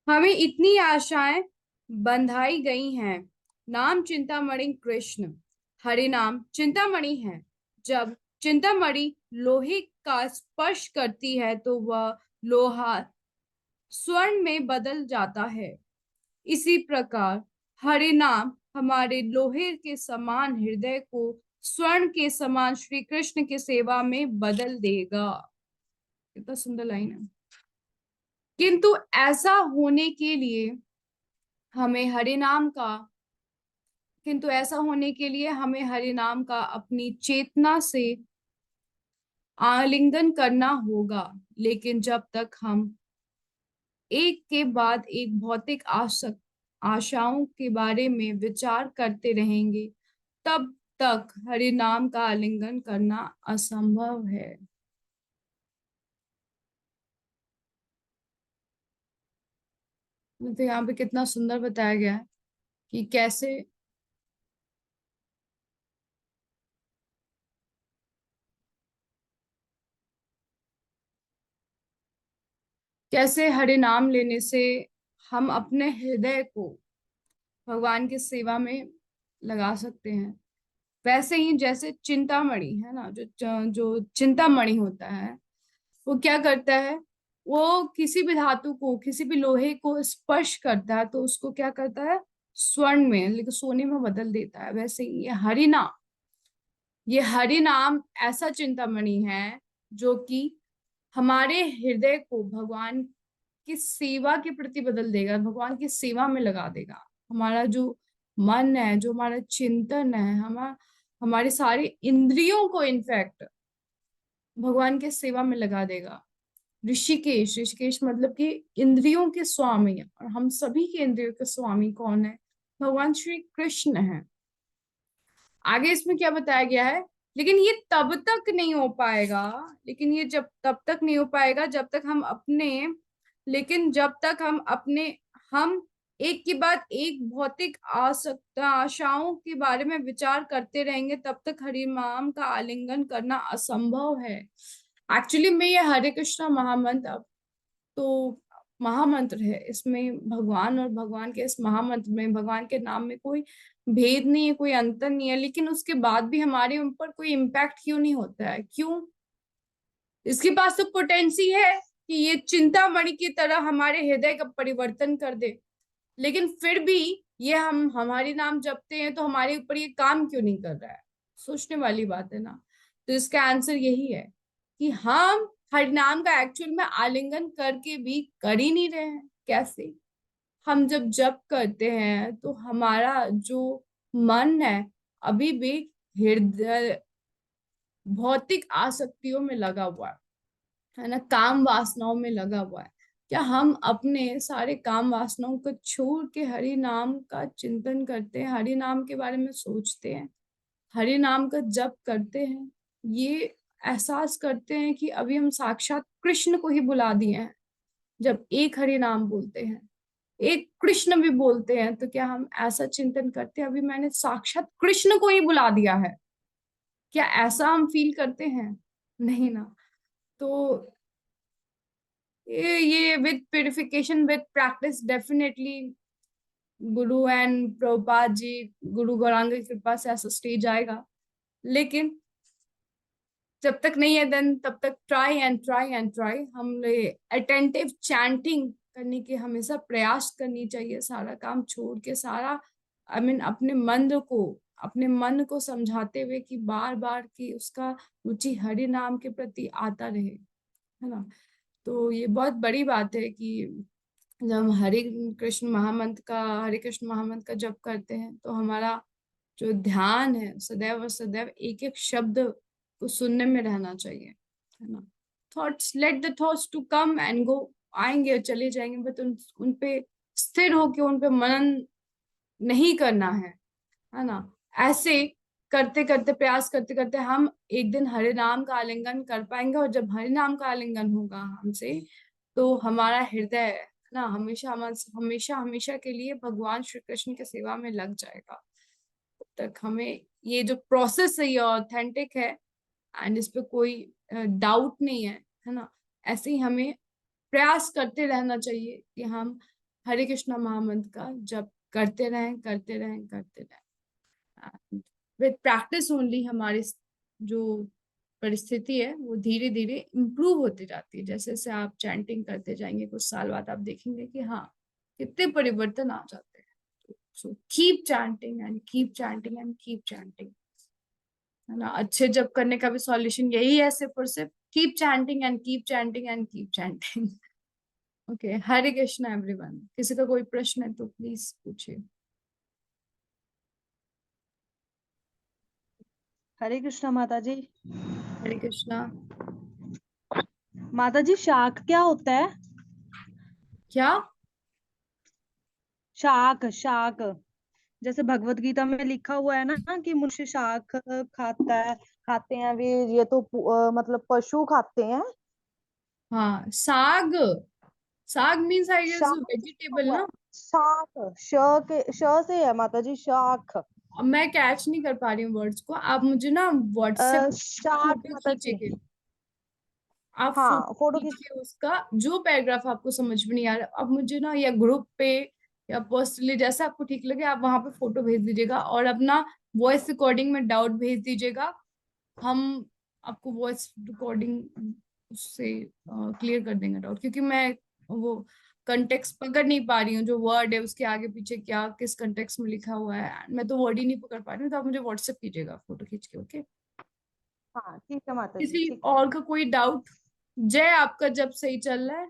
हमें इतनी आशाएं बंधाई गई हैं। नाम चिंतामणि कृष्ण। हरि नाम चिंतामणि है। जब चिंतामणि लोहे का स्पर्श करती है तो वह लोहा स्वर्ण में बदल जाता है। इसी प्रकार हरि नाम हमारे लोहे के समान हृदय को स्वर्ण के समान श्री कृष्ण की सेवा में बदल देगा। कितना सुंदर लाइन है। किंतु ऐसा होने के लिए हमें हरि नाम का किंतु ऐसा होने के लिए हमें हरि नाम का अपनी चेतना से आलिंगन करना होगा। लेकिन जब तक हम एक के बाद एक भौतिक आशाओं के बारे में विचार करते रहेंगे, तब तक हरि नाम का आलिंगन करना असंभव है। तो यहाँ पे कितना सुंदर बताया गया है कि कैसे हरि नाम लेने से हम अपने हृदय को भगवान की सेवा में लगा सकते हैं। वैसे ही जैसे चिंतामणि है ना, जो जो चिंतामणि होता है, वो क्या करता है, वो किसी भी धातु को, किसी भी लोहे को स्पर्श करता है तो उसको क्या करता है, स्वर्ण में, लेकिन सोने में बदल देता है। वैसे ही ये हरि नाम ऐसा चिंतामणि है जो कि हमारे हृदय को भगवान की सेवा के प्रति बदल देगा, भगवान की सेवा में लगा देगा। हमारा जो मन है, जो हमारा चिंतन है, हमारे सारे इंद्रियों को इनफैक्ट भगवान के सेवा में लगा देगा। ऋषिकेश, ऋषिकेश मतलब कि इंद्रियों के स्वामी, और हम सभी के इंद्रियों के स्वामी कौन है, भगवान श्री कृष्ण है। आगे इसमें क्या बताया गया है, लेकिन ये तब तक नहीं हो पाएगा, लेकिन ये जब तब तक नहीं हो पाएगा जब तक हम अपने लेकिन जब तक हम एक के बाद एक भौतिक आशाओं के बारे में विचार करते रहेंगे, तब तक हरि नाम का आलिंगन करना असंभव है। एक्चुअली में ये हरे कृष्णा महामंत्र तो महामंत्र है। इसमें भगवान और भगवान के इस महामंत्र में, भगवान के नाम में कोई भेद नहीं है, कोई अंतर नहीं है, लेकिन उसके बाद भी हमारे ऊपर कोई इम्पैक्ट क्यों नहीं होता है? क्यों? इसके पास तो पोटेंसी है कि ये चिंतामणि की तरह हमारे हृदय का परिवर्तन कर दे, लेकिन फिर भी ये हम हमारी नाम जपते हैं तो हमारे ऊपर ये काम क्यों नहीं कर रहा है? सोचने वाली बात है ना। तो इसका आंसर यही है कि हम हर नाम का एक्चुअल में आलिंगन करके भी कर ही नहीं रहे हैं। कैसे? हम जब जप करते हैं तो हमारा जो मन है अभी भी हृदय भौतिक आसक्तियों में लगा हुआ है ना, काम वासनाओं में लगा हुआ है। क्या हम अपने सारे काम वासनाओं को छोड़ के हरि नाम का चिंतन करते हैं, हरि नाम के बारे में सोचते हैं, हरि नाम का जप करते हैं, ये एहसास करते हैं कि अभी हम साक्षात कृष्ण को ही बुला दिए हैं? जब एक हरि नाम बोलते हैं, एक कृष्ण भी बोलते हैं, तो क्या हम ऐसा चिंतन करते हैं अभी मैंने साक्षात कृष्ण को ही बुला दिया है? क्या ऐसा हम फील करते हैं? नहीं ना। तो ये with purification, with practice, definitely Guru and Prabhupada ji, गुरु गौरांग की कृपा से ऐसा स्टेज आएगा। लेकिन जब तक नहीं है देन तब तक try and try and try. हमने अटेंटिव चैंटिंग करने की हमेशा प्रयास करनी चाहिए, सारा काम छोड़ के, सारा अपने मन को समझाते हुए कि बार बार की उसका रुचि हरि नाम के प्रति आता रहे, है ना। तो ये बहुत बड़ी बात है कि जब हम हरे कृष्ण महामंत्र का जप करते हैं तो हमारा जो ध्यान है सदैव और सदैव एक एक शब्द को सुनने में रहना चाहिए, है ना। Thoughts, let the thoughts to come and go, आएंगे और चले जाएंगे, बट उन पे स्थिर होके उन पे मनन नहीं करना है ना। ऐसे करते करते, प्रयास करते करते हम एक दिन हरे नाम का आलिंगन कर पाएंगे, और जब हरे नाम का आलिंगन होगा हमसे, तो हमारा हृदय ना हमेशा हमेशा के लिए भगवान श्री कृष्ण की सेवा में लग जाएगा। तब तक हमें ये जो प्रोसेस है ये ऑथेंटिक है, एंड इस पे कोई डाउट नहीं है ना। ऐसे ही हमें प्रयास करते रहना चाहिए कि हम हरे कृष्णा महामंत्र का जप करते रहें, करते रहें, करते रहें। विद प्रैक्टिस ओनली हमारी जो परिस्थिति है वो धीरे धीरे इम्प्रूव होती जाती है। जैसे जैसे आप चैंटिंग करते जाएंगे, कुछ साल बाद आप देखेंगे कि हाँ, कितने परिवर्तन आ जाते हैं। So keep chanting and keep chanting and keep chanting, है ना। अच्छे जप करने का भी सॉल्यूशन यही है, सिर्फ और सिर्फ keep chanting and keep chanting and keep chanting. Okay, Hare Krishna everyone. किसी का कोई प्रश्न है तो प्लीज पूछिए। हरे कृष्णा माता जी। हरे कृष्णा। माता जी, शाक क्या होता है? क्या? शाक, शाक। जैसे भगवत गीता में लिखा हुआ है ना कि मनुष्य शाक खाता है, खाते हैं वे, ये तो मतलब पशु खाते हैं। हाँ, साग। साग मीन्स आई गेस शाक लिखा वेजिटेबल हुआ ना। है। शाक, श से है माता जी, शाक। अब मैं कैच नहीं कर पा रही हूँ वर्ड्स को, आप मुझे ना व्हाट्सएप शाक फोटो माता जी। खींचेंगे। आप फोटो हाँ, फोटो खींच खींच। के उसका जो पैराग्राफ आपको समझ में नहीं आ रहा, आप मुझे ना या ग्रुप पे या पर्सनली जैसा आपको ठीक लगे आप वहां पे फोटो भेज दीजिएगा, और अपना वॉइस रिकॉर्डिंग में डाउट भेज दीजिएगा। हम आपको वॉइस रिकॉर्डिंग उससे क्लियर कर देंगे डाउट, क्योंकि मैं वो कंटेक्स्ट पकड़ नहीं पा रही हूँ, जो वर्ड है उसके आगे पीछे क्या किस कंटेक्स्ट में लिखा हुआ है, मैं तो वर्ड ही नहीं पकड़ पा रही हूँ। तो आप मुझे व्हाट्सएप कीजिएगा फोटो खींच के, ओके। हाँ ठीक है माता जी, किसी ठीक है। और का कोई डाउट? जय, आपका जब सही चल रहा है?